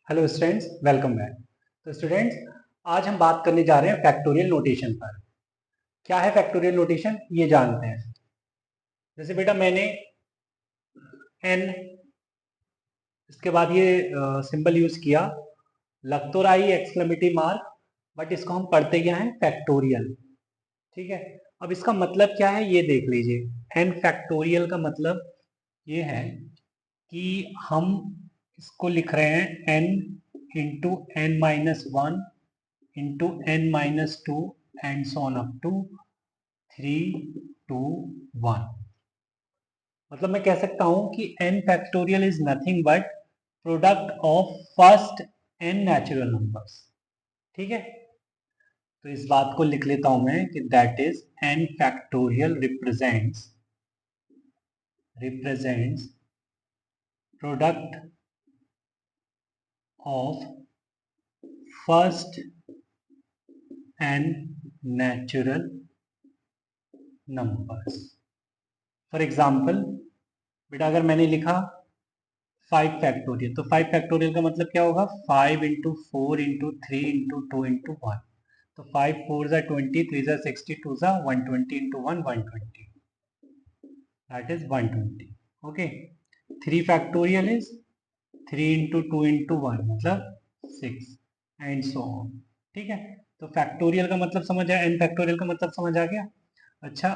Hello students, welcome back. तो students, आज हम बात करने जा रहे हैं फैक्टोरियल नोटेशन पर। क्या है फैक्टोरियल नोटेशन, ये जानते हैं। जैसे बेटा मैंने एन, इसके बाद ये सिंबल यूज किया, लग तो रहा है एक्सक्लेमेटरी मार्क, बट इसको हम पढ़ते क्या है, फैक्टोरियल। ठीक है। अब इसका मतलब क्या है ये देख लीजिए। एन फैक्टोरियल का मतलब ये है कि हम इसको लिख रहे हैं n into n minus one into n minus two and so on up to 3, 2, 1। मतलब मैं कह सकता हूं कि n factorial is nothing but product of first n natural numbers. ठीक है। तो इस बात को लिख लेता हूं मैं कि that is n factorial represents product of first n natural numbers. For example बेटा अगर मैंने लिखा 5 फैक्टोरियल, तो 5 फैक्टोरियल का मतलब क्या होगा, 5 इंटू 4 इंटू 3 इंटू 2 इंटू 1। तो 5 4 ज़ा 20, 3 ज़ा 60, 2 ज़ा 120 into 1 120, that is 120। Okay. 3 factorial is 3 into 2 into 1 मतलब 6 एंड सो ऑन। ठीक है। तो फैक्टोरियल का मतलब समझ आया, एन फैक्टोरियल का मतलब समझ आ गया। अच्छा,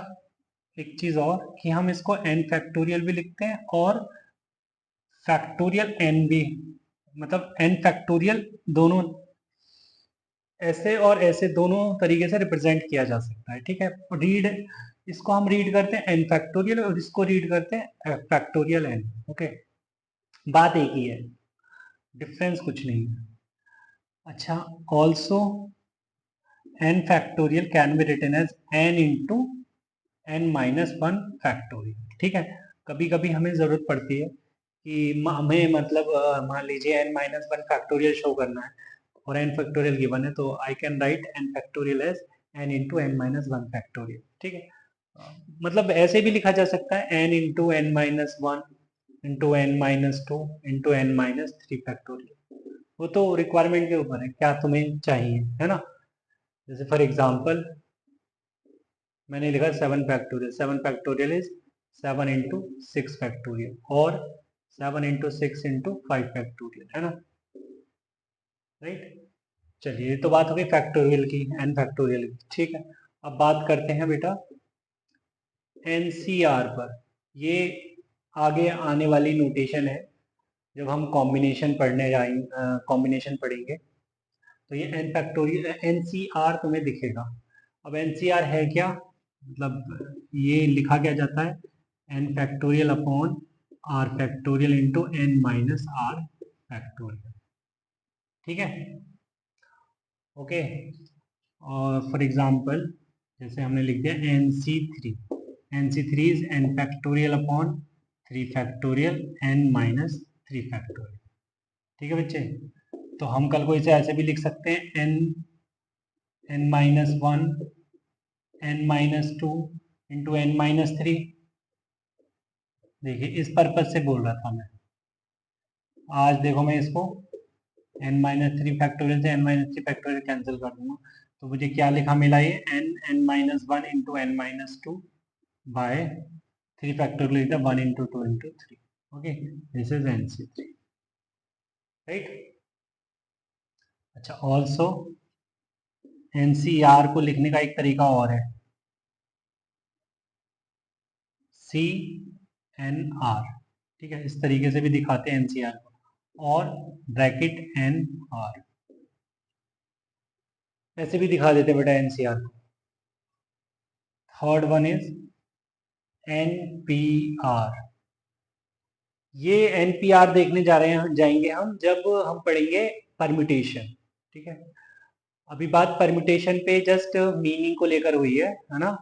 एक चीज और कि हम इसको एन फैक्टोरियल भी लिखते हैं और फैक्टोरियल एन भी, मतलब एन फैक्टोरियल दोनों ऐसे और ऐसे दोनों तरीके से रिप्रेजेंट किया जा सकता है। ठीक है। रीड, इसको हम रीड करते हैं एन फैक्टोरियल और इसको रीड करते हैं फैक्टोरियल एन। ओके। बात एक ही है, डिफरेंस कुछ नहीं है। अच्छा, also n factorial can be written as n into n minus one factorial. ठीक है। कभी कभी हमें जरूरत पड़ती है कि हमें मतलब मान लीजिए n minus one factorial show करना है और एन फैक्टोरियल गिवन है, तो I can write n factorial as n into n minus one factorial. ठीक है। मतलब ऐसे भी लिखा जा सकता है n into n minus one into n minus two into n minus three factorial. वो तो रिक्वायरमेंट के ऊपर है, क्या तुम्हें चाहिए, है ना। जैसे फॉर एग्जाम्पल मैंने लिखा 7 factorial, 7 factorial is 7 into 6 factorial और 7 इंटू 6 इंटू 5 फैक्टोरियल, है ना। राइट। चलिए, ये तो बात हो गई फैक्टोरियल की, एन फैक्टोरियल की। ठीक है। अब बात करते हैं बेटा एनसीआर पर। ये आगे आने वाली नोटेशन है जब हम कॉम्बिनेशन पढ़ने जाएंगे, कॉम्बिनेशन पढ़ेंगे, तो ये एन फैक्टोरियल एनसीआर तुम्हें दिखेगा। अब एनसीआर है क्या, मतलब ये लिखा क्या जाता है, n factorial upon r factorial into n minus r factorial. ठीक है। ओके। और फॉर एग्जाम्पल जैसे हमने लिख दिया n c three is n factorial upon 3 factorial n minus 3 factorial. ठीक है बच्चे। तो हम कल को इसे ऐसे भी लिख सकते हैं n minus one N minus two into n minus three. देखिए इस पर्पज से बोल रहा था मैं। आज देखो मैं इसको एन माइनस थ्री फैक्टोरियल से N minus three factorial cancel कर दूंगा, तो मुझे क्या लिखा मिला, ये n minus one into n minus two by 3 factorial 1 into 2 into 3। Okay, this is n c three. Right. अच्छा, ऑल्सो एन सी आर को लिखने का एक तरीका और है, सी एन आर। ठीक है, इस तरीके से भी दिखाते हैं एनसीआर को, और ब्रैकेट एन आर, ऐसे भी दिखा देते हैं बेटा एनसीआर को। Third one is NPR. ये एनपीआर देखने जा रहे हैं, जाएंगे हम जब हम पढ़ेंगे परम्यूटेशन। ठीक है। अभी बात परम्यूटेशन पे जस्ट मीनिंग को लेकर हुई है ना।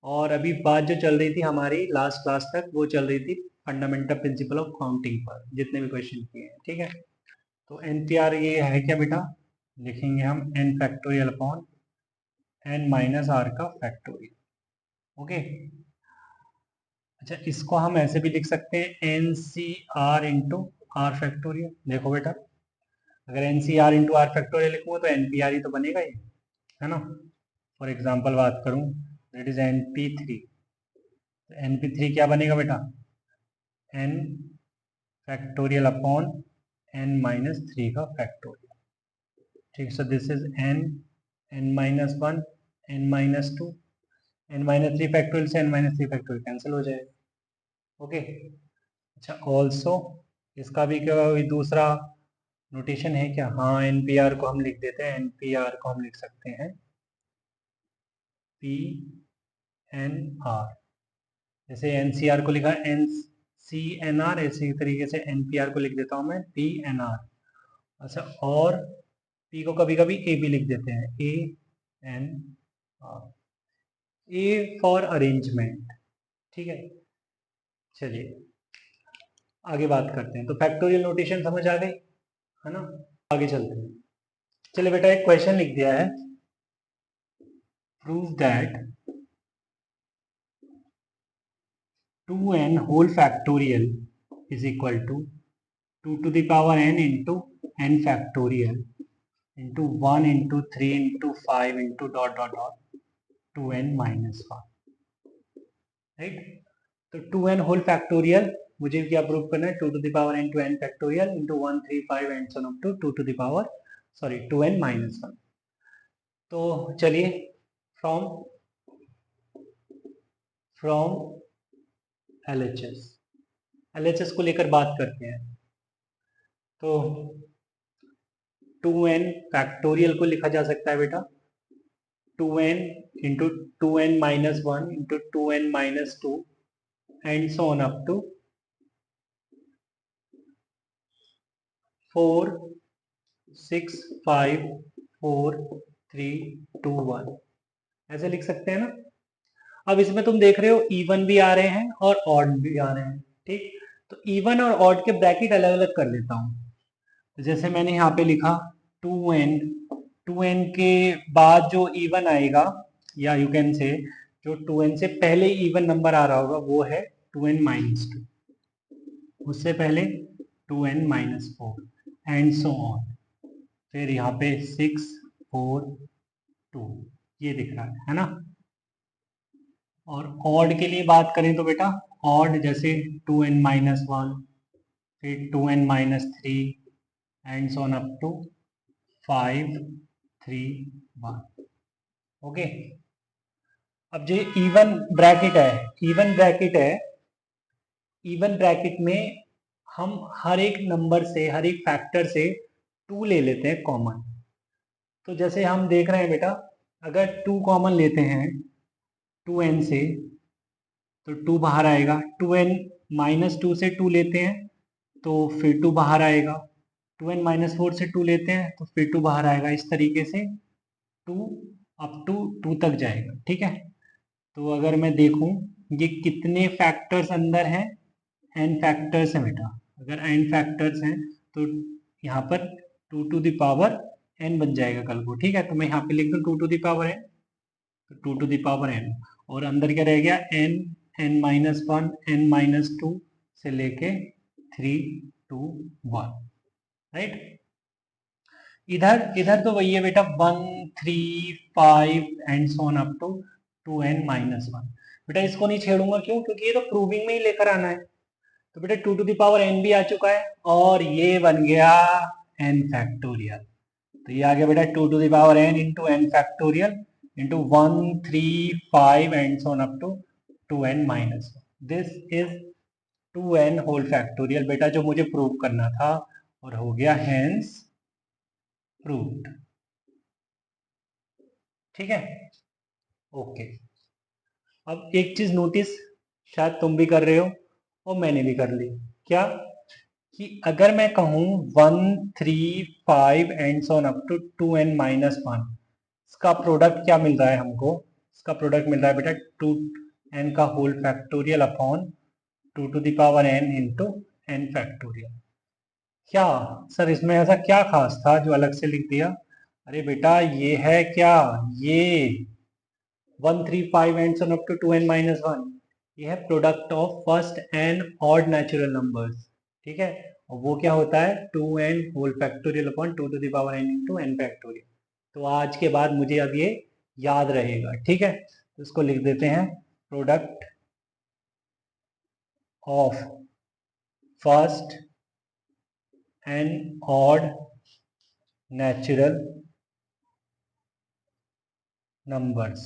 और अभी बात जो चल रही थी हमारी लास्ट क्लास तक, वो चल रही थी फंडामेंटल प्रिंसिपल ऑफ काउंटिंग पर, जितने भी क्वेश्चन किए हैं। ठीक है। तो एनपीआर ये है क्या बेटा, लिखेंगे हम n factorial upon N minus r का फैक्टोरियल। ओके। अच्छा, इसको हम ऐसे भी लिख सकते हैं n c r into r factorial. देखो बेटा, अगर n c r into r factorial लिखूंगा तो एन पी आर ही तो बनेगा ही, है ना। फॉर एग्जाम्पल बात करूं, that is N P three. N P three क्या बनेगा बेटा, N factorial upon N minus three का फैक्टोरियल। ठीक, so this is N, N minus one, N minus two, N minus three factorial से N minus three factorial cancel हो जाएगा। Okay, अच्छा also इसका भी क्या दूसरा नोटेशन है क्या, हाँ एन पी आर को हम लिख देते हैं, एन पी आर को हम लिख सकते हैं पी एन आर, जैसे एन सी आर को लिखा एन सी एन आर, इसी तरीके से एन पी आर को लिख देता हूँ मैं पी एन आर। अच्छा, और पी को कभी कभी ए भी लिख देते हैं, A N R, A for arrangement. ठीक है, चलिए आगे बात करते हैं। तो फैक्टोरियल नोटेशन समझ आ गई, है ना। आगे चलते हैं। चलिए बेटा एक क्वेश्चन लिख दिया है, prove that 2n whole factorial is equal to 2 to the power n into n factorial into 1 into 3 into 5 into dot dot dot 2n minus 1, right. तो 2n होल फैक्टोरियल मुझे क्या प्रूव करना है, 2 to the power n to n factorial into 1 3 5 and so on up to 2 to the power 2n minus 1। तो चलिए from LHS को लेकर बात करते हैं। तो 2n फैक्टोरियल को लिखा जा सकता है बेटा 2n into 2n minus 1 into 2n minus 2 and so on up to 4 6 5 4 3 2 1, ऐसे लिख सकते हैं ना। अब इसमें तुम देख रहे हो इवन भी आ रहे हैं और ऑड भी आ रहे हैं, ठीक। तो इवन और ऑड के ब्रैकेट अलग अलग कर लेता हूं। तो जैसे मैंने यहाँ पे लिखा 2n के बाद जो इवन आएगा, या यू कैन से जो 2n से पहले इवन नंबर आ रहा होगा वो है 2n माइनस 2, उससे पहले 2n minus 4 and so on. फिर यहाँ पे 6 4 2 ये दिख रहा है ना। और ऑड के लिए बात करें तो बेटा ऑड जैसे 2n माइनस 1, फिर 2n minus 3 and so on up to 5 3 1। Okay, अब जो इवन ब्रैकेट है, इवन ब्रैकेट में हम हर एक नंबर से, हर एक फैक्टर से 2 ले लेते हैं कॉमन। तो जैसे हम देख रहे हैं बेटा, अगर 2 कॉमन लेते हैं 2n से तो 2 बाहर आएगा, 2n माइनस 2 से 2 लेते हैं तो फिर 2 बाहर आएगा, 2n माइनस 4 से 2 लेते हैं तो फिर 2 बाहर आएगा, इस तरीके से 2 अप टू 2 तक जाएगा। ठीक है, तो अगर मैं देखूं ये कितने फैक्टर्स अंदर हैं, n फैक्टर्स हैं बेटा। अगर n फैक्टर्स हैं तो यहाँ पर 2 to the power n बन जाएगा कल को। ठीक है, तो मैं यहाँ पे लिख दूँ 2 to the power n, तो 2 to the power n, और अंदर क्या रह गया n, n minus 1, n minus 2 से लेके 3 2 1, राइट। इधर तो वही है बेटा 1 3 5 and so on up to 2n minus 1। बेटा इसको नहीं छेड़ूंगा, क्यों, क्योंकि ये तो प्रूविंग में ही लेकर आना है। तो बेटा 2 to the power n भी आ चुका है और ये बन गया n फैक्टोरियल। तो ये आ गया बेटा 2 to the power n into n factorial into 1 3 5 and so on up to 2n minus 1। This is 2n whole factorial बेटा, जो मुझे प्रूव करना था, और हो गया हेंस प्रूव्ड। ठीक है, ओके। अब एक चीज नोटिस शायद तुम भी कर रहे हो और मैंने भी कर ली, क्या, कि अगर मैं कहूं 1 3 5 and so on up to 2n minus 1, इसका प्रोडक्ट क्या मिल रहा है हमको, इसका प्रोडक्ट मिल रहा है बेटा 2n का whole factorial upon 2 to the power n into n factorial. क्या सर इसमें ऐसा क्या खास था जो अलग से लिख दिया? अरे बेटा ये है क्या, ये 1 3 5 and so up to 2n minus 1, ये है product of first n odd natural numbers. ठीक है, और वो क्या होता है 2n whole factorial upon 2 to the power n into n factorial. तो आज के बाद मुझे अब ये याद रहेगा, ठीक है। तो इसको लिख देते हैं product of first and odd natural numbers.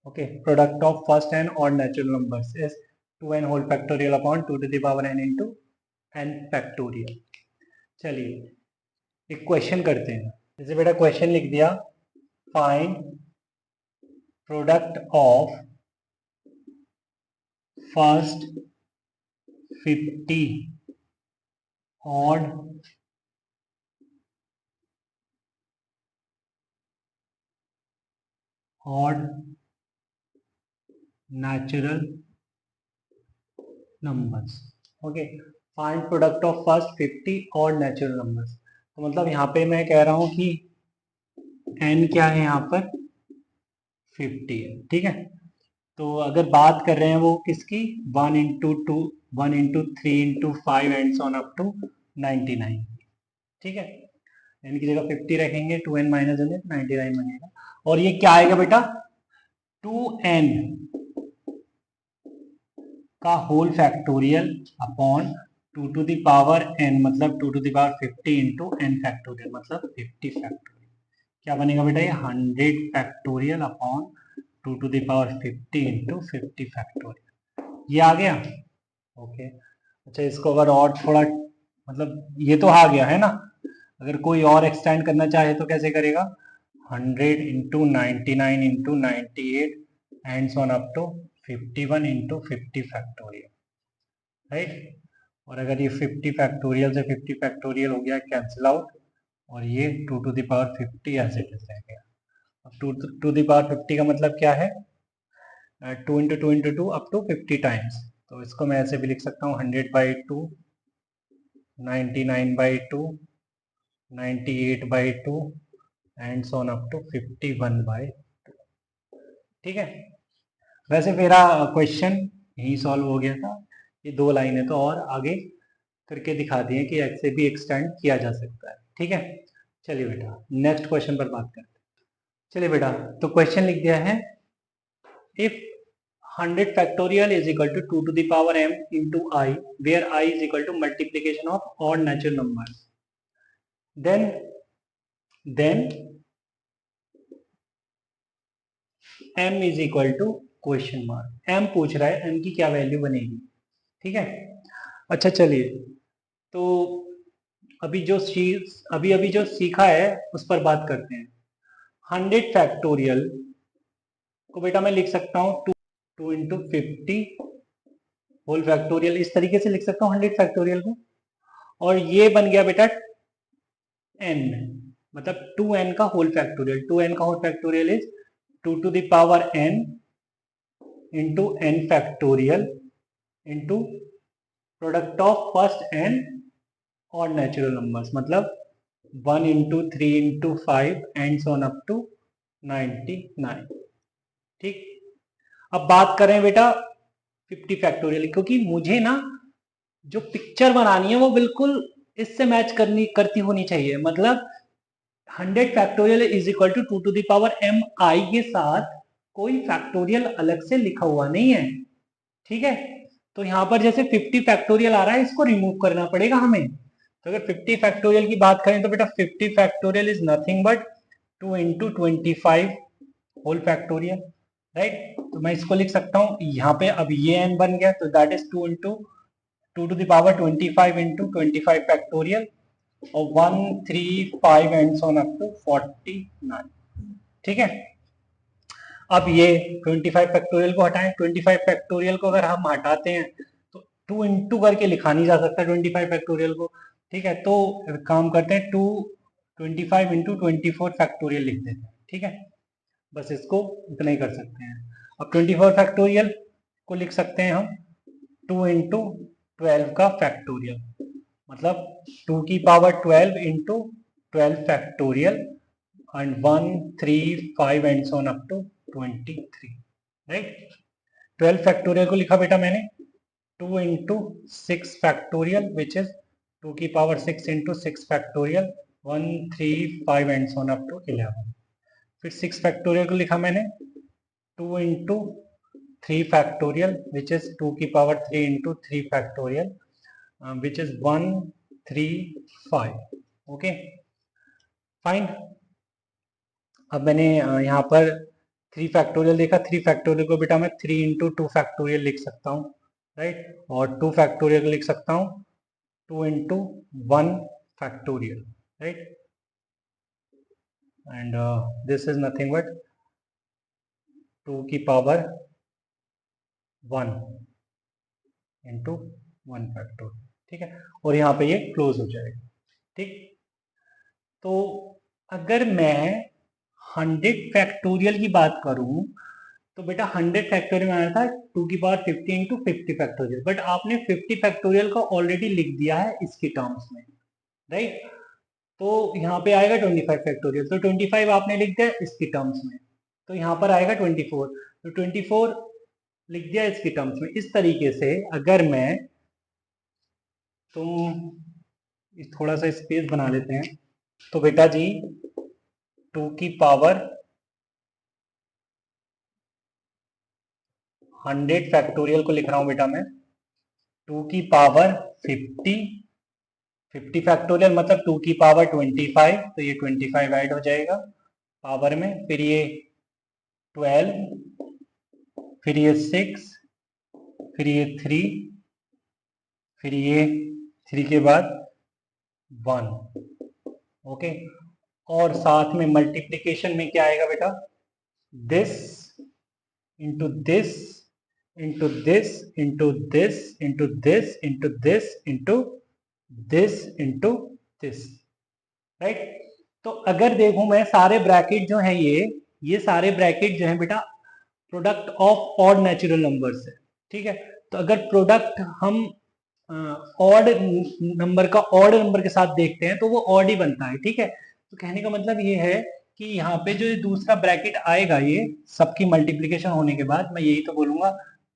Okay, product of first and odd natural numbers is 2n whole factorial upon 2 to the power n into n factorial. चलिए एक क्वेश्चन करते हैं। जैसे बेटा क्वेश्चन लिख दिया, find product of first 50 odd natural numbers. Okay, find product of first 50 odd natural numbers. तो मतलब यहाँ पे मैं कह रहा हूं कि n क्या है यहाँ पर 50 है, ठीक है। तो अगर बात कर रहे हैं वो किसकी 1 into 2 1 into 3 into 5 and so on up to 99, ठीक है। n की जगह 50 रखेंगे, 2n माइनस 99 बनेगा। और ये क्या आएगा बेटा 2n का whole factorial upon 2 to the power n, मतलब 2 to the power 50 into n factorial, मतलब 50 फैक्टोरियल। क्या बनेगा बेटा ये 100 factorial upon 2 to the power 50 into 50 factorial. ये आ गया, ओके। अच्छा इसको अगर और थोड़ा, मतलब ये तो आ गया है ना, अगर कोई और एक्सटेंड करना चाहे तो कैसे करेगा 100 into 99 into 98 and so on up to 51 into 50 factorial, right. और अगर ये 50 फैक्टोरियल से 50 फैक्टोरियल हो गया कैंसिल आउट, और ये 2 टू द पावर 50 ऐसे रह गया। अब 2 टू द पावर 50 का मतलब क्या है 2 into 2 into 2 up to 50 times. तो इसको मैं ऐसे भी लिख सकता हूँ 100/2, 99/2, 98/2 and so on up to 51/2, ठीक है। वैसे मेरा क्वेश्चन यही सॉल्व हो गया था, ये 2 लाइनें तो और आगे करके दिखा दी है कि ऐसे भी एक्सटेंड किया जा सकता है, ठीक है। चलिए बेटा नेक्स्ट क्वेश्चन पर बात करते हैं। चलिए बेटा तो क्वेश्चन लिख दिया है, if 100 factorial is equal to 2 to the power m into I, where I is equal to multiplication of odd natural numbers, then m is equal to question mark. m पूछ रहा है m की क्या value बनेगी, ठीक है। अच्छा चलिए तो अभी जो सीखा है उस पर बात करते हैं। 100 फैक्टोरियल को बेटा मैं लिख सकता हूँ 2 इंटू 50 होल फैक्टोरियल, इस तरीके से लिख सकता हूँ 100 फैक्टोरियल को। और ये बन गया बेटा n, मतलब 2n का होल फैक्टोरियल। 2n का whole factorial is 2 to the power n into n factorial into product of first and odd natural numbers, मतलब 1 into 3 into 5 and so on up to 99, ठीक। अब बात करें बेटा 50 फैक्टोरियल, क्योंकि मुझे ना जो पिक्चर बनानी है वो बिल्कुल इससे मैच करती होनी चाहिए। मतलब 100 factorial is equal to 2 to the power m i के साथ कोई फैक्टोरियल अलग से लिखा हुआ नहीं है, ठीक है। तो यहाँ पर जैसे 50 फैक्टोरियल आ रहा है, इसको रिमूव करना पड़ेगा हमें। तो अगर 50 फैक्टोरियल की बात करें तो बेटा 50 factorial is nothing but 2 into 25 whole factorial, right. तो मैं इसको लिख सकता हूँ यहाँ पे, अब ये n बन गया तो that is 2 into 2 to the power 25 into 25 factorial और 135 and so on up to 49, ठीक है। अब ये 25 फैक्टोरियल को हटाएं, 25 फैक्टोरियल को अगर हम हटाते हैं तो 2 इंटू करके लिखा नहीं जा सकता 25 फैक्टोरियल को, ठीक है। तो काम करते हैं 25 इंटू 24 फैक्टोरियल लिख देते हैं, ठीक है। बस इसको इतना ही कर सकते हैं। अब 24 फैक्टोरियल को लिख सकते हैं हम 2 इंटू 12 का फैक्टोरियल, मतलब 2 की power 12 into 12 factorial and 135 and so on up to 23, right. 12 factorial को लिखा बेटा मैंने 2 into 6 factorial which is 2 की power 6 into 6 factorial 1 3 5 and so on up to 11. फिर 6 factorial को लिखा मैंने 2 into 3 factorial which is 2 की power 3 into 3 factorial which is 1 3 5. Okay fine. अब मैंने यहाँ पर 3 फैक्टोरियल देखा. 3 फैक्टोरियल को बेटा मैं 3 into 2 फैक्टोरियल लिख सकता हूँ, राइट. और 2 फैक्टोरियल लिख सकता हूँ 2 into 1 factorial, right. And this is nothing but 2 की पावर 1 into 1 फैक्टोरियल. ठीक है. और यहाँ पे ये क्लोज हो जाएगा. ठीक. तो अगर मैं 100 फैक्टोरियल की बात करूं तो बेटा 100 फैक्टोरियल में आया था 2 की पावर 50 into 50 फैक्टोरियल. बट आपने 50 फैक्टोरियल का ऑलरेडी लिख दिया है इसके टर्म्स में, राइट. तो यहाँ पे आएगा 25 फैक्टोरियल. तो 25 आपने लिख दिया इसके टर्म्स में, तो यहाँ पर आएगा 24. तो 24 लिख दिया इसके टर्म्स में. इस तरीके से अगर मैं थोड़ा सा स्पेस बना लेते हैं तो बेटा जी 2 की पावर 100 फैक्टोरियल को लिख रहा हूं बेटा मैं 2 की पावर 50 फैक्टोरियल मतलब 2 की पावर 25. तो ये 25 ऐड हो जाएगा पावर में. फिर ये 12, फिर ये 6, फिर ये 3, फिर ये 3 के बाद 1. ओके. और साथ में मल्टीप्लिकेशन में क्या आएगा बेटा, this into this into this into this into this into this into this into this, right. तो अगर देखूं मैं सारे ब्रैकेट जो है ये सारे ब्रैकेट जो है बेटा product of odd natural numbers है. ठीक है. तो अगर प्रोडक्ट हम ऑड नंबर का ऑड नंबर के साथ देखते हैं तो वो ऑड ही बनता है. ठीक है. तो कहने का मतलब ये है कि यहाँ पे जो दूसरा ब्रैकेट आएगा ये सबकी मल्टीप्लिकेशन होने के बाद मैं यही तो बोलूंगा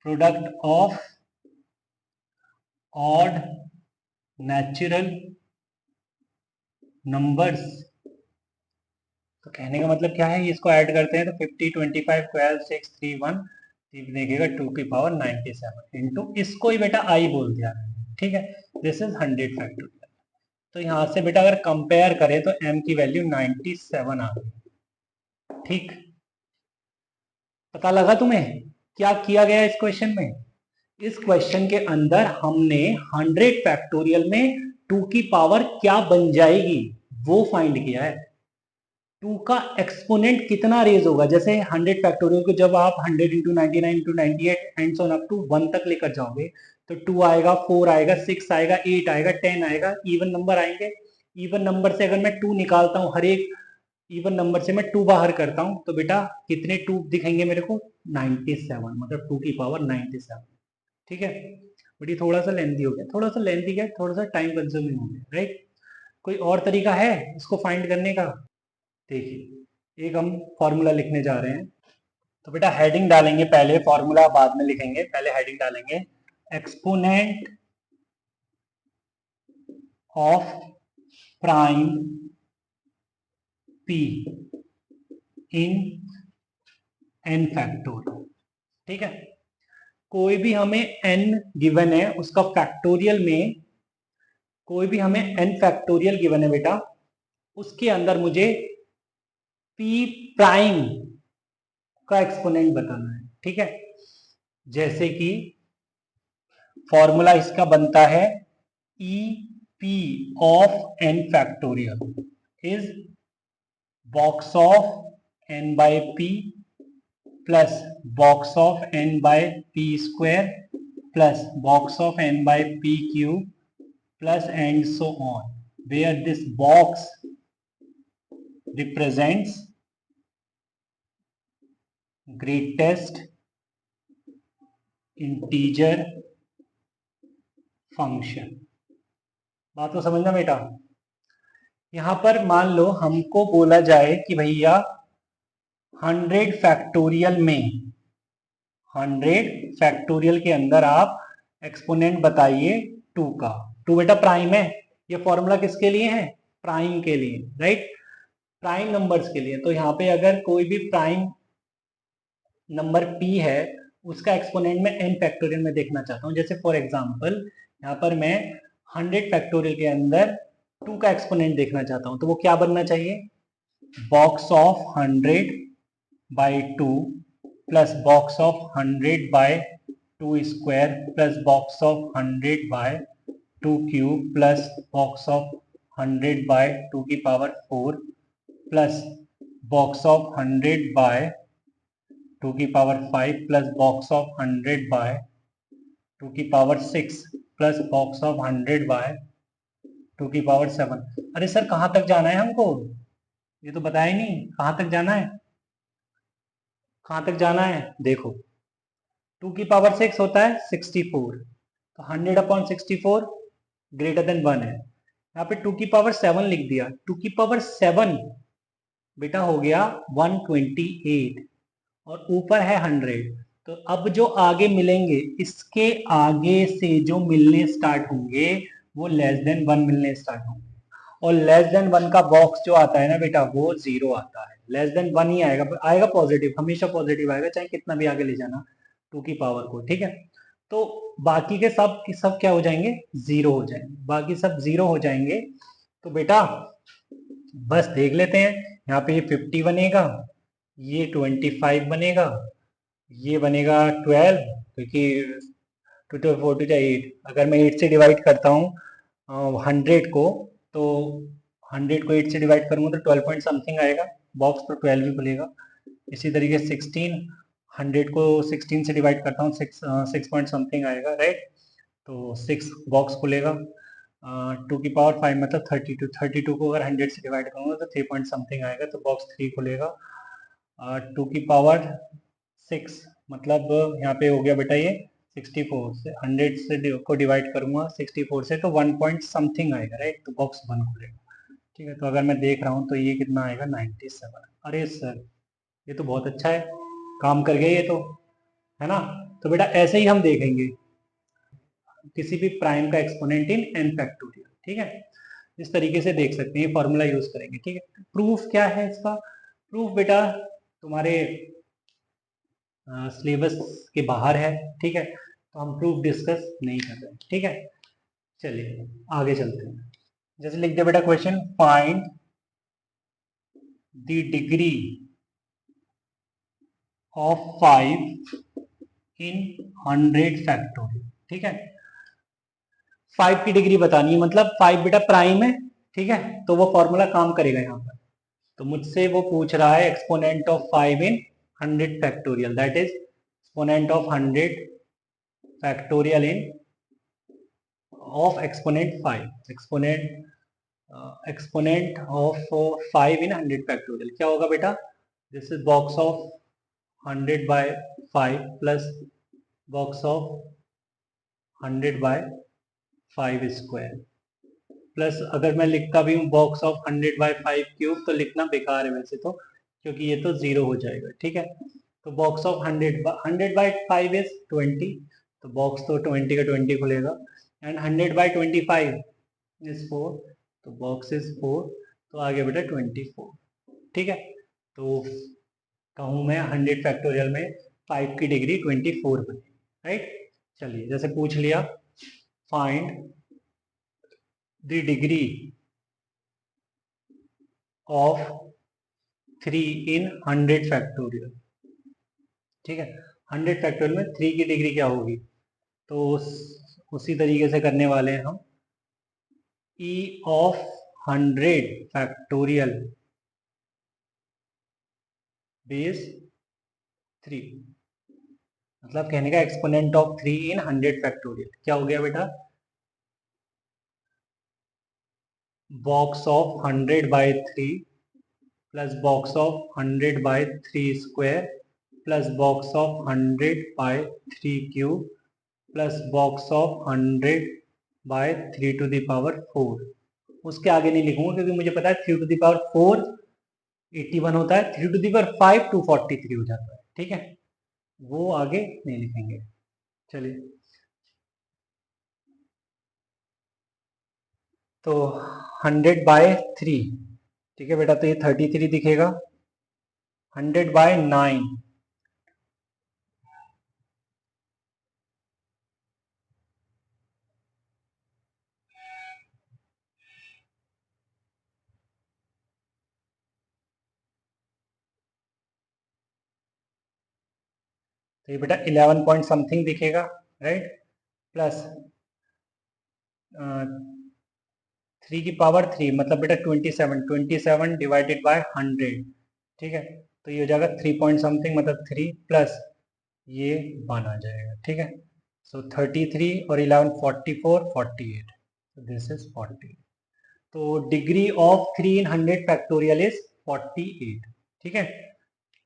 product of odd natural numbers. तो कहने का मतलब क्या है, इसको ऐड करते हैं तो 50 25 12 6 3 1 देखेगा 2 की पावर 97 इंटू इसको ही बेटा आई बोल दिया. ठीक है. This is 100 factorial. तो यहां से बेटा अगर कंपेयर करें तो m की वैल्यू 97 आ गई. ठीक. पता लगा तुम्हें क्या किया गया इस क्वेश्चन में. इस क्वेश्चन के अंदर हमने 100 फैक्टोरियल में 2 की पावर क्या बन जाएगी वो फाइंड किया है. 2 का एक्सपोनेंट कितना रेज होगा. जैसे 100 फैक्टोरियल को जब आप 100 into 99 into 98 and so on up to 1 तक लेकर जाओगे तो 2 आएगा, 4 आएगा, 6 आएगा, 8 आएगा, 10 आएगा, इवन नंबर आएंगे. इवन नंबर से अगर मैं 2 निकालता हूं, हर एक इवन नंबर से मैं 2 बाहर करता हूं तो बेटा कितने 2 दिखेंगे मेरे को, 97. मतलब 2 की पावर 97. ठीक है. बट ये थोड़ा सा लेंथी हो गया. थोड़ा सा लेंथी क्या, थोड़ा सा टाइम कंज्यूमिंग हो गया, राइट. कोई और तरीका है इसको फाइंड करने का. देखिए एक हम फॉर्मूला लिखने जा रहे हैं. तो बेटा हेडिंग डालेंगे पहले, फॉर्मूला बाद में लिखेंगे. पहले हेडिंग डालेंगे exponent of prime p in n factorial. ठीक है. कोई भी हमें n गिवन है उसका फैक्टोरियल में कोई भी हमें n फैक्टोरियल गिवन है बेटा उसके अंदर मुझे p प्राइम का एक्सपोनेंट बताना है. ठीक है. जैसे कि फॉर्मूला इसका बनता है E P of n factorial is box of n by p plus box of n by p square plus box of n by p cube plus and so on, where this box represents greatest integer function. बात तो समझना बेटा. यहां पर मान लो हमको बोला जाए कि भैया 100 फैक्टोरियल में 100 फैक्टोरियल के अंदर आप एक्सपोनेंट बताइए 2 का। 2 बेटा प्राइम है, ये फॉर्मूला किसके लिए है? प्राइम के लिए, राइट, प्राइम नंबर्स के लिए। तो यहाँ पे अगर कोई भी प्राइम नंबर p है, उसका एक्सपोनेंट में n फैक्टोरियल में देखना चाहता हूँ। जैसे फॉर एग्जांपल यहाँ पर मैं 100 फैक्टोरियल के अंदर 2 का एक्सपोनेंट देखना चाहता हूँ, तो वो क्या बनना चाहिए? Box of 100 by 2 plus box of 100 by 2 square plus box of 100 by 2 cube plus box of 100 by 2 की power 4 plus box of 100 by 2 की power 5 plus box of 100 by 2 की power 6 plus box of 100 by 2 की power 7। अरे sir कहाँ तक जाना है हमको? ये तो बताया ही नहीं, कहाँ तक जाना है? कहाँ तक जाना है? देखो 2 की पावर 6 होता है 64, तो 100 अपॉन 64 ग्रेटर देन 1 है। यहाँ पे 2 की पावर 7 लिख दिया, 2 की पावर 7 बेटा हो गया 128 और ऊपर है 100। तो अब जो आगे मिलेंगे, इसके आगे से जो मिलने स्टार्ट होंगे वो लेस देन 1 मिलने स्टार्ट होंगे, और लेस देन 1 का बॉक्स जो आता है ना बेटा वो 0 आता है। लेस देन 1 ही आएगा, आएगा पॉजिटिव, हमेशा पॉजिटिव आएगा, चाहे कितना भी आगे ले जाना 2 की पावर को, ठीक है। तो बाकी के सब क्या हो जाएंगे? 0 हो जाएंगे, बाकी सब 0 हो जाएंगे। तो बेटा बस देख लेते हैं, यहाँ पे ये 50 बनेगा, ये 25 बनेगा, ये बनेगा 12, क्योंकि 2 to 4 to 8, अगर मैं 8 से डिवाइड करता हूँ 100 को, तो 100 को 8 से डिवाइड करूँगा तो 12 पॉइंट समथिंग आएगा, बॉक्स तो 12 भी खुलेगा। इसी तरीके 16, 100 को 16 से डिवाइड करता हूँ 6 पॉइंट समथिंग आएगा, राइट, तो 6 बॉक्स खुलेगा। 2 की पावर 5 मतलब 32, 32 को अगर 100 से डिवाइड करूँगा तो 3 पॉइंट समथिंग आएगा, तो बॉक्स 3 खुलेगा। 2 की पावर 6 मतलब यहाँ पे हो गया बेटा ये 64 से 100 से को डिवाइड करूंगा 64 से तो 1 पॉइंट समथिंग आएगा, राइट, तो बॉक्स 1 खुलेगा, ठीक है। तो अगर मैं देख रहा हूँ तो ये कितना आएगा 97। अरे सर ये तो बहुत अच्छा है, काम कर गया ये तो, है ना। तो बेटा ऐसे ही हम देखेंगे किसी भी प्राइम का एक्सपोनेंट इन n फैक्टोरियल, ठीक है, इस तरीके से देख सकते हैं, फॉर्मूला यूज करेंगे, ठीक है। प्रूफ क्या है इसका? प्रूफ बेटा तुम्हारे सिलेबस के बाहर है, ठीक है, तो हम प्रूफ डिस्कस नहीं कर रहे हैं, ठीक है। चलिए आगे चलते हैं। जैसे लिख दिया बेटा question, find the degree of 5 in 100 factorial, ठीक है। 5 की डिग्री बतानी है, मतलब 5 बेटा प्राइम है, ठीक है, तो वो फॉर्मूला काम करेगा यहाँ पर। तो मुझसे वो पूछ रहा है exponent of 5 in 100 factorial, that is exponent of 100 factorial in of exponent 5, exponent of 5 in 100 factorial क्या होगा बेटा? This is box of 100 by 5 plus box of 100 by 5 square plus, अगर मैं लिखता भी हूँ बॉक्स ऑफ 100 बाय 5 क्यूब तो लिखना बेकार है वैसे तो, क्योंकि ये तो 0 हो जाएगा, ठीक है। तो बॉक्स ऑफ 100 बाय 5 इज 20, तो बॉक्स तो 20 का 20 खुलेगा, एंड 100 बाय 25 इज 4, तो बॉक्स इज 4, तो आगे बेटा 24, ठीक है। तो कहूँ मैं 100 फैक्टोरियल में 5 की डिग्री 24 बनी, राइट। चलिए जैसे पूछ लिया, find the degree of 3 in 100 factorial, ठीक है। 100 फैक्टोरियल में 3 की डिग्री क्या होगी? तो उसी तरीके से करने वाले हैं हम, e ऑफ 100 फैक्टोरियल बेस 3, मतलब कहने का एक्सपोनेंट ऑफ 3 इन 100 फैक्टोरियल क्या हो गया बेटा? Box of 100 by 3 plus box of 100 by 3 square plus box of 100 by 3 cube plus box of 100 by 3 to the power 4। उसके आगे नहीं लिखूंगा क्योंकि मुझे पता है 3 टू द पावर 4 81 होता है, 3 टू द पावर 5 243 हो जाता है, ठीक है, वो आगे नहीं लिखेंगे। चलिए तो 100/3, ठीक है बेटा, तो ये 33 दिखेगा। 100/9, तो ये बेटा 11 पॉइंट समथिंग दिखेगा, राइट। प्लस 3 की पावर 3 मतलब बेटा 27 डिवाइडेड बाय 100, ठीक है, तो ये हो जाएगा 3 पॉइंट समथिंग मतलब 3 प्लस ये 1 आ जाएगा, ठीक है। सो 33 और 11 44 48, दिस इज 40। तो degree of 3 in 100 factorial is 48, ठीक है।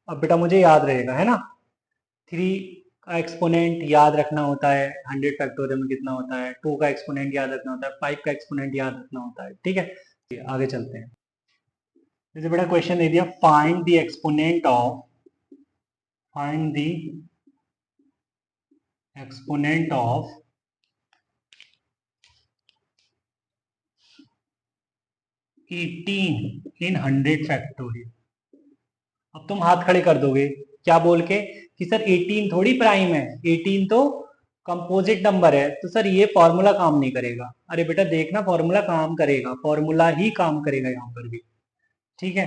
अब बेटा मुझे याद रहेगा, है ना, 3 का एक्सपोनेंट याद रखना होता है 100 फैक्टोरियल में कितना होता है, 2 का एक्सपोनेंट याद रखना होता है, 5 का एक्सपोनेंट याद रखना होता है, ठीक है। आगे चलते हैं। जैसे बेटा क्वेश्चन दे दिया, find the exponent of 18 in 100 factorial. अब तुम हाथ खड़े कर दोगे क्या बोल के कि सर 18 थोड़ी प्राइम है, 18 तो कंपोजिट नंबर है, तो सर ये फॉर्मूला काम नहीं करेगा। अरे बेटा देखना, फॉर्मूला काम करेगा, फॉर्मूला ही काम करेगा यहाँ पर भी, ठीक है।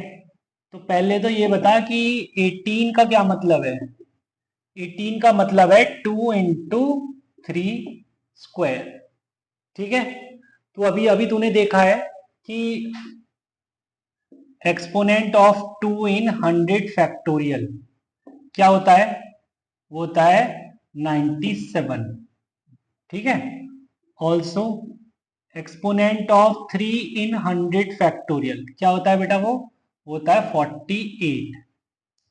तो पहले तो ये बता कि 18 का क्या मतलब है। 18 का मतलब है 2 इंटू 3 स्क्वायर, ठीक है। तो अभी अभी तूने देखा है कि एक्सपोनेंट ऑफ 2 in 100 फैक्टोरियल क्या होता है, वो होता है 97, ठीक है। Also exponent of 3 in 100 factorial क्या होता है बेटा, वो होता है 48,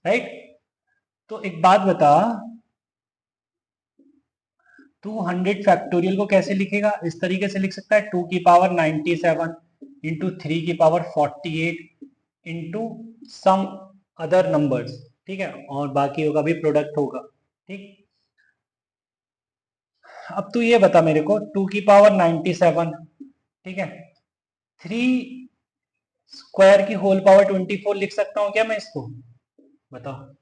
राइट। तो एक बात बता, 200 फैक्टोरियल को कैसे लिखेगा, इस तरीके से लिख सकता है 2 की पावर 97 इंटू 3 की power 48 into some other numbers, ठीक है, और बाकी होगा भी प्रोडक्ट होगा, ठीक। अब तू ये बता मेरे को, 2 की पावर 97, ठीक है, 3 स्क्वायर की होल पावर 24 लिख सकता हूँ क्या मैं इसको, बताओ।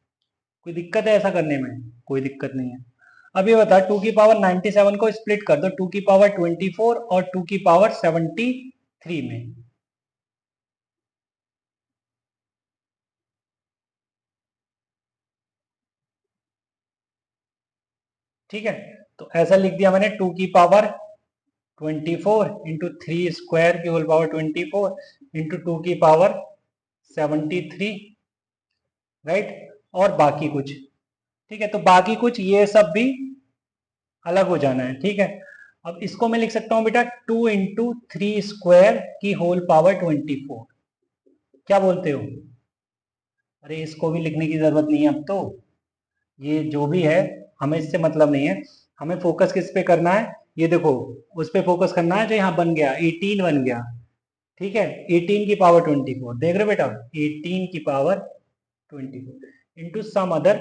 कोई दिक्कत है ऐसा करने में, कोई दिक्कत नहीं है। अब ये बता, 2 की पावर 97 को स्प्लिट कर दो 2 की पावर 24 और 2 की पावर 73 में, ठीक है। तो ऐसा लिख दिया मैंने, 2 की पावर 24 इंटू 3 स्क्वायर की होल पावर 24 इंटू 2 की पावर 73, राइट, और बाकी कुछ, ठीक है। तो बाकी कुछ ये सब भी अलग हो जाना है, ठीक है। अब इसको मैं लिख सकता हूं बेटा 2 इंटू 3 स्क्वायर की होल पावर 24, क्या बोलते हो। अरे इसको भी लिखने की जरूरत नहीं है अब तो, ये जो भी है हमें इससे मतलब नहीं है, हमें फोकस किस पे करना है, ये देखो, उस पे फोकस करना है जो यहाँ बन गया 18 बन गया, ठीक है। 18 की पावर 24 देख रहे हो बेटा, 18 की power 24 into some other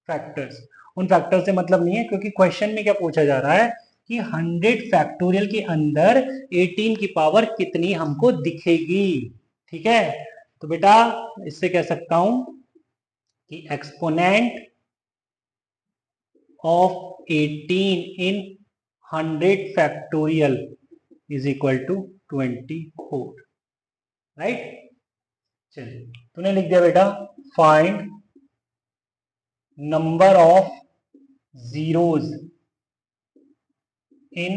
factors. उन फैक्टर से मतलब नहीं है, क्योंकि क्वेश्चन में क्या पूछा जा रहा है कि 100 फैक्टोरियल के अंदर 18 की पावर कितनी हमको दिखेगी, ठीक है। तो बेटा इससे कह सकता हूं कि exponent of 18 in 100 factorial is equal to 24, right. चलिए तूने लिख दिया बेटा, find number of zeros in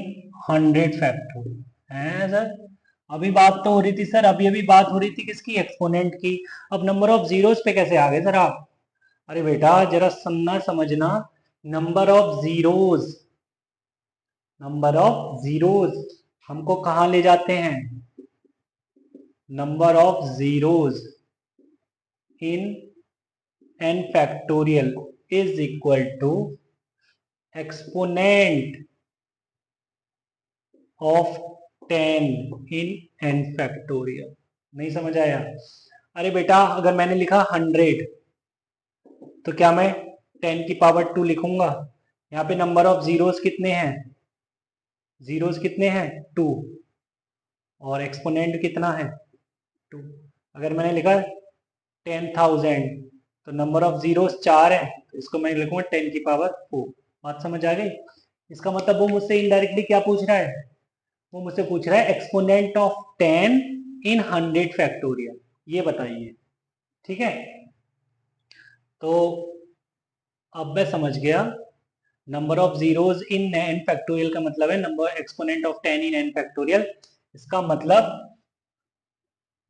100 factorial है सर। अभी बात तो हो रही थी सर, अभी बात हो रही थी किसकी, एक्सपोनेंट की। अब नंबर ऑफ जीरोज पे कैसे आ गए सर आप। अरे बेटा जरा सुनना समझना, number of zeros, number of zeros हमको कहां ले जाते हैं, number of zeros in n factorial is equal to exponent of 10 in n factorial. नहीं समझ आया। अरे बेटा अगर मैंने लिखा 100 तो क्या मैं 10 की पावर 2 लिखूंगा, यहाँ पे नंबर ऑफ जीरोस कितने हैं, जीरोस कितने हैं 2, और एक्सपोनेंट कितना है 2। अगर मैंने लिखा 10,000 तो नंबर ऑफ जीरोस 4 है, तो इसको मैं लिखूंगा 10 की पावर 4। बात समझ आ गई? इसका मतलब वो मुझसे इनडायरेक्टली क्या पूछ रहा है, वो मुझसे पूछ रहा है एक्सपोनेंट ऑफ 10 इन 100 फैक्टोरियल, ये बताइए। ठीक है, तो अब मैं समझ गया number of zeros in an factorial का मतलब है number exponent of 10 in an factorial. इसका मतलब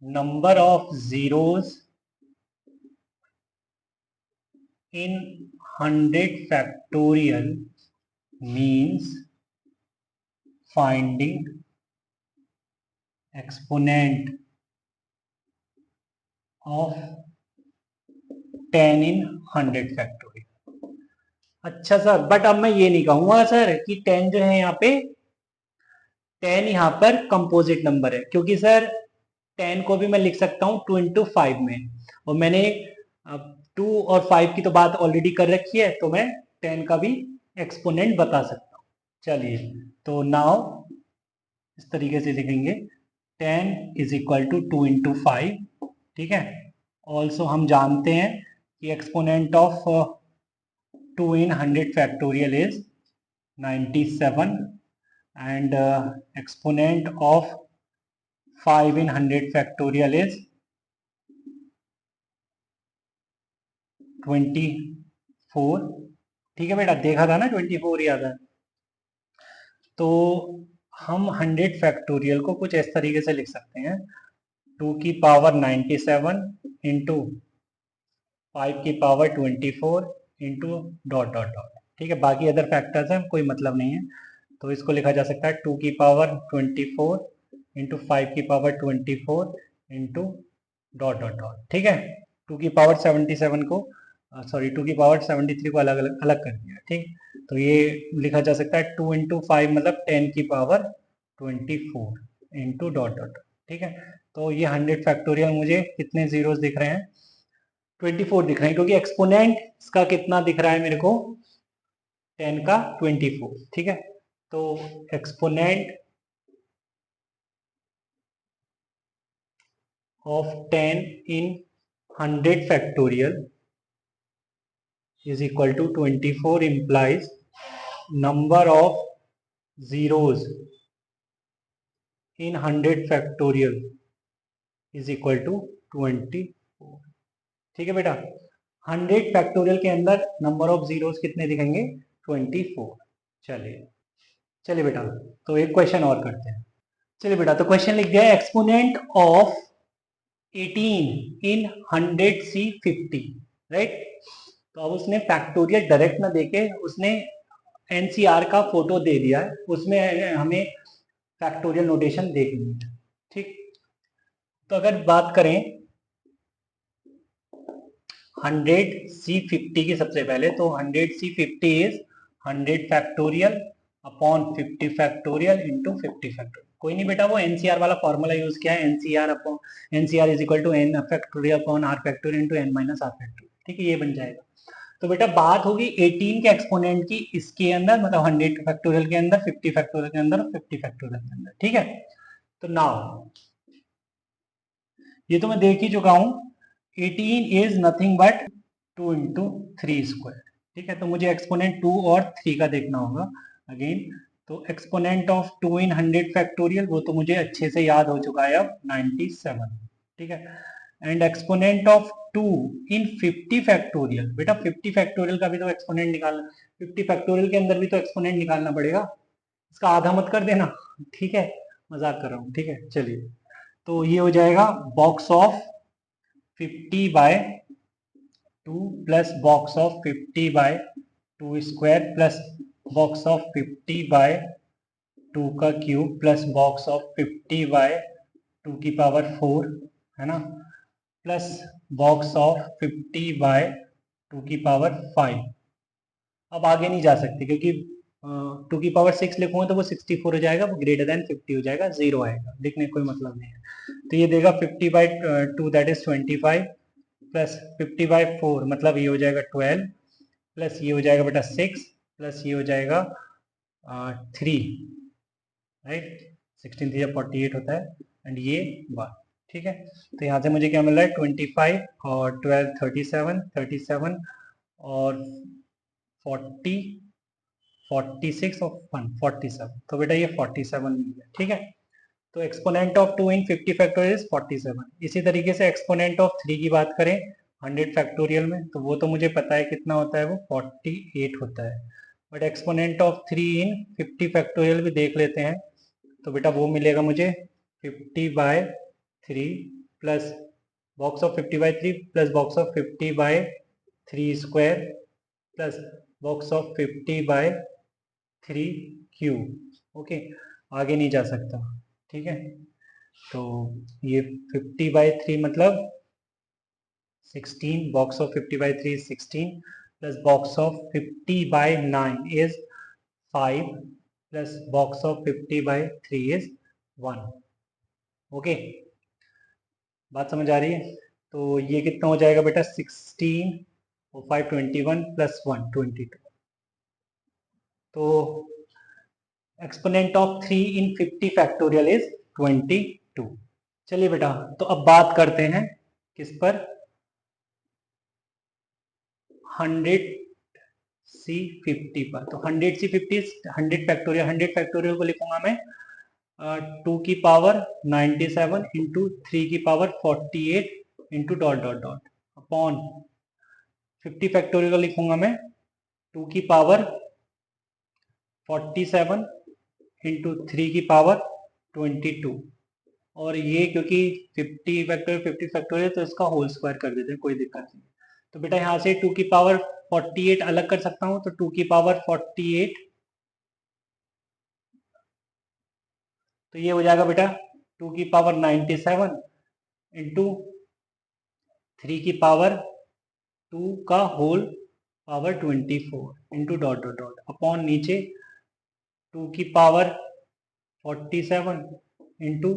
number of zeros in 100 factorial means finding exponent of 10 in 100 factorial। अच्छा सर, बट अब मैं ये नहीं कहूंगा सर कि 10 जो है यहाँ पे 10 यहाँ पर कंपोजिट नंबर है, क्योंकि सर 10 को भी मैं लिख सकता हूँ 2 into 5 में, और मैंने 2 और 5 की तो बात ऑलरेडी कर रखी है, तो मैं 10 का भी एक्सपोनेंट बता सकता हूँ। चलिए, तो नाउ इस तरीके से लिखेंगे 10 इज इक्वल टू 2 into 5। ठीक है, ऑल्सो हम जानते हैं कि exponent of 2 in 100 factorial is 97, and exponent of 5 in 100 factorial is 24। ठीक है बेटा, देखा था ना 24 याद है। तो हम 100 फैक्टोरियल को कुछ इस तरीके से लिख सकते हैं 2 की पावर 97 इंटू 5 की power 24 into dot dot dot. ठीक है, बाकी अदर फैक्टर्स हैं, कोई मतलब नहीं है, तो इसको लिखा जा सकता है 2 की पावर 24 इंटू 5 की power 24 into dot dot dot. ठीक है, 2 की पावर 77 को सॉरी 2 की पावर 73 को अलग अलग अलग कर दिया। ठीक, तो ये लिखा जा सकता है 2 इंटू 5 मतलब 10 की पावर 24 इंटू डॉट डॉट। ठीक है, तो ये 100 फैक्टोरियल मुझे कितने जीरोस दिख रहे हैं, 24 दिख रहे हैं, क्योंकि एक्सपोनेंट इसका कितना दिख रहा है मेरे को 10 का 24। ठीक है, तो exponent of 10 in 100 factorial is equal to 24 implies number of zeros in 100 factorial is equal to 24। ठीक है बेटा, 100 फैक्टोरियल के अंदर नंबर ऑफ जीरोस कितने दिखेंगे 24। चलिए चलिए बेटा, तो एक क्वेश्चन और करते हैं। चलिए बेटा, तो क्वेश्चन लिख दिया है exponent of 18 in 100C50। Right, तो अब उसने फैक्टोरियल डायरेक्ट ना देके उसने एनसीआर का फोटो दे दिया है, उसमें हमें फैक्टोरियल नोटेशन देखनी है। ठीक, तो अगर बात करें 100C50 की, सबसे पहले तो 100C50 is 100 factorial upon 50 factorial into 50 factorial. कोई नहीं बेटा, वो एनसीआर वाला फॉर्मूला यूज किया है, n C r is equal to n factorial upon r factorial into n minus r factorial. ठीक है, ये बन जाएगा। तो बेटा बात होगी 18 के एक्सपोनेंट की, इसके अंदर मतलब 100 फैक्टोरियल के अंदर, 50 फैक्टोरियल के अंदर, 50 फैक्टोरियल के अंदर। ठीक है, तो नाउ ये तो मैं देख ही चुका हूं, 18 is nothing but 2 into 3 square. ठीक है, तो मुझे एक्सपोनेंट 2 और 3 का देखना होगा अगेन। तो एक्सपोनेंट ऑफ 2 इन 100 फैक्टोरियल वो तो मुझे अच्छे से याद हो चुका है अब 97। ठीक है, and exponent of 2 in 50 factorial, बेटा 50 फैक्टोरियल का भी तो एक्सपोनेंट निकालना, 50 फैक्टोरियल के अंदर भी तो एक्सपोनेंट निकालना पड़ेगा, इसका आधा मत कर देना। ठीक है, मजाक कर रहा हूँ। ठीक है, चलिए, तो ये हो जाएगा box of 50 by 2 plus box of 50 by 2 square plus box of 50 by 2 का cube plus box of 50 by 2 की पावर 4, है ना, प्लस बॉक्स ऑफ 50 बाय 2 की पावर 5। अब आगे नहीं जा सकते, क्योंकि 2 की पावर 6 लिखूंगा तो वो 64 हो जाएगा, वो ग्रेटर देन 50 हो जाएगा, 0 आएगा, लिखने का कोई मतलब नहीं है। तो ये देगा 50 by 2 that is 25 plus 50 by 4 मतलब ये हो जाएगा 12 प्लस ये हो जाएगा बेटा 6 प्लस ये हो जाएगा 3, राइट, 16 3 48 होता है एंड ये 1, ठीक है। तो यहाँ से मुझे क्या मिल रहा है 25 और 12 37 और 40 46 और 1 47, तो बेटा ये 47 मिल गया, ठीक है। तो exponent of 2 in 50 factorial is 47। इसी तरीके से एक्सपोनेंट ऑफ 3 की बात करें 100 फैक्टोरियल में, तो वो तो मुझे पता है कितना होता है, वो 48 होता है। But exponent of 3 in 50 factorial भी देख लेते हैं, तो बेटा वो मिलेगा मुझे 50/3 plus box of 50/3 plus box of 50/3 square plus box of 50/3 cube. Okay, आगे नहीं जा सकता, ठीक है। तो ये 50/3 मतलब 16, box of 50/3 is 16 plus box of 50/9 is 5 plus box of 50/3 is 1। Okay, बात समझ आ रही है। तो ये कितना हो जाएगा बेटा 16 और 5 21 प्लस 1 22। तो exponent of 3 in 50 factorial is 22। चलिए बेटा, तो अब बात करते हैं किस पर, 100C50 पर। तो 100C50 100 फैक्टोरियल, 100 फैक्टोरियल को लिखूंगा मैं 2 की पावर 97 इंटू 3 की power 48 into dot dot dot upon 50 factorial को लिखूंगा मैं 2 की पावर 47 इंटू 3 की पावर 22। और ये क्योंकि 50 फैक्टोरियल तो इसका होल स्क्वायर कर देते हैं, कोई दिक्कत नहीं। तो बेटा यहाँ से 2 की पावर 48 अलग कर सकता हूँ, तो 2 की पावर 48, तो ये हो जाएगा बेटा 2 की पावर 97 इंटू 3 की पावर 2 का whole power 24 into dot dot dot upon नीचे 2 की पावर 47 इंटू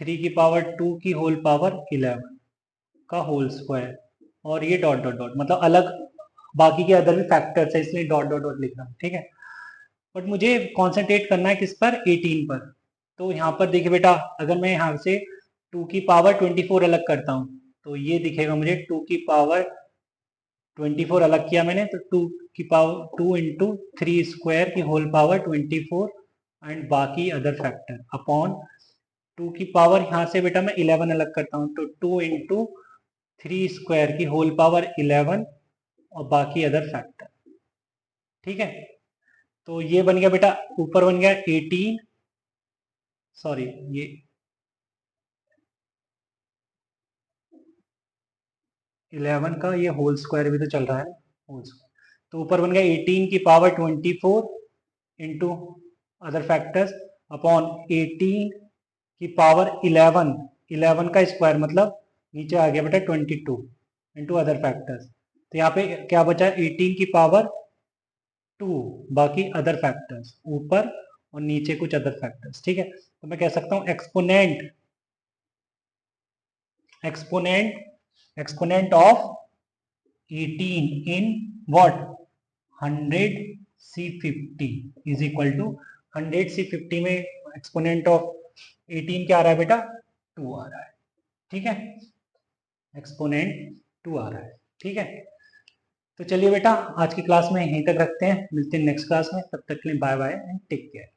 3 की पावर 2 की होल पावर 11 का होल स्क्वायर, और ये डॉट डॉट डॉट मतलब अलग बाकी के अदर भी फैक्टर्स है, इसलिए डॉट डॉट डॉट लिख रहा हूँ, ठीक है। बट मुझे कॉन्सेंट्रेट करना है किस पर, 18 पर। तो यहाँ पर देखिए बेटा, अगर मैं यहाँ से 2 की पावर 24 अलग करता हूँ, तो ये दिखेगा मुझे 2 की पावर 24 अलग किया मैंने, तो 2 की पावर 2 इंटू 3 स्क्वायर की होल पावर 24 एंड बाकी अदर फैक्टर अपॉन 2 की पावर यहाँ से बेटा मैं 11 अलग करता हूँ, तो 2 इंटू 3 स्क्वायर की होल पावर 11 और बाकी अदर फैक्टर, ठीक है। तो ये बन गया बेटा, ऊपर बन गया 18, सॉरी ये 11 का ये होल स्क्वायर भी तो चल रहा है ना, होल स्क्वायर। तो ऊपर बन गया 18 की power 24 into other factors upon 18 की पावर 11, 11 का स्क्वायर मतलब नीचे आ गया बेटा 22 इंटू अदर फैक्टर्स। तो यहाँ पे क्या बचा, 18 की पावर 2 बाकी अदर फैक्टर्स ऊपर और नीचे कुछ अदर फैक्टर्स, ठीक है। तो मैं कह सकता हूँ exponent exponent of 18 in what 100C50 is equal to 100C50 में एक्सपोनेंट ऑफ 18 क्या आ रहा है बेटा, 2 आ रहा है, ठीक है। एक्सपोनेंट 2 आ रहा है, ठीक है। तो चलिए बेटा, आज की क्लास में यहीं तक रखते हैं, मिलते हैं नेक्स्ट क्लास में, तब तक के लिए bye bye and take care.